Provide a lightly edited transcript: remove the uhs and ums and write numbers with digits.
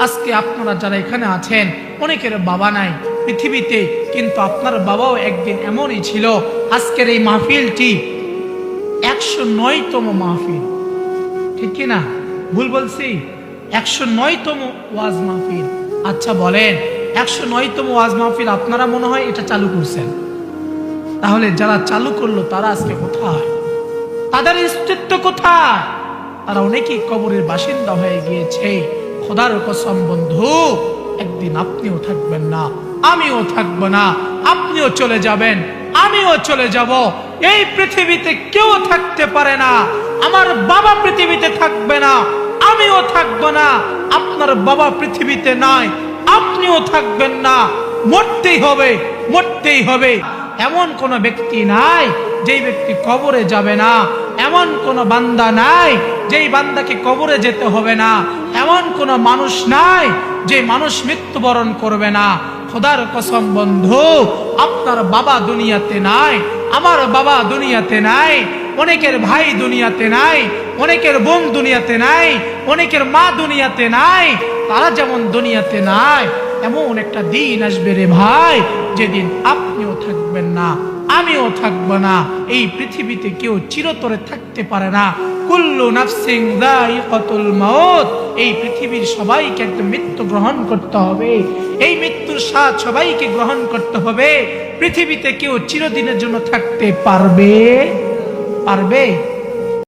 আজকে আপনারা যারা এখানে আছেন অনেকের বাবা নাই পৃথিবীতে, কিন্তু আপনার বাবাও একদিন এমনই ছিল। আজকের এই মাহফিলটি 109তম মাহফিল, ঠিক কিনা? ভুল বলছি? 109তম ওয়াজ মাহফিল। আচ্ছা বলেন, 109তম ওয়াজ মাহফিল আপনারা মনে হয় এটা চালু করছেন। তাহলে যারা চালু করলো তারা আজকে কোথায়? তাদের অস্তিত্ব কোথায়? তারা অনেকেই কবরের বাসিন্দা হয়ে গিয়েছে। খোদার কসম বন্ধু, একদিন আপনিও থাকবেন না, আমিও থাকবো না। আপনিও চলে যাবেন, আমিও চলে যাব। এই পৃথিবীতে কেউ থাকতে পারে না। আমার বাবা পৃথিবীতে থাকবে না, আমিও থাকবো না। আপনার বাবা পৃথিবীতে নাই, আপনিও থাকবেন না। মরতেই হবে, মরতেই হবে। এমন কোন ব্যক্তি নাই যেই ব্যক্তি কবরে যাবে না। এমন কোন বান্দা নাই যেই বান্দাকে কবরে যেতে হবে না। এমন কোন মানুষ নাই যে মানুষ মৃত্যুবরণ করবে না। খোদার কসম বন্ধু, আপনার বাবা দুনিয়াতে নাই, আমার বাবা দুনিয়াতে নাই, অনেকের ভাই দুনিয়াতে নাই, অনেকের বোন দুনিয়াতে নাই, অনেকের মা দুনিয়াতে নাই। তারা যেমন দুনিয়াতে নাই, এমন একটা দিন আসবে রে ভাই, যেদিন আপনিও থাকবেন না, আমিও থাকবো না। এই পৃথিবীতে কেউ চিরতরে থাকতে পারে না। কুল্লু নাফসিন যায়িকাতুল মাউত। এই পৃথিবীর সবাইকে একটা মৃত্যু গ্রহণ করতে হবে। এই মৃত্যুর স্বাদ সবাইকে গ্রহণ করতে হবে। পৃথিবীতে কেউ চিরদিনের জন্য থাকতে পারবে?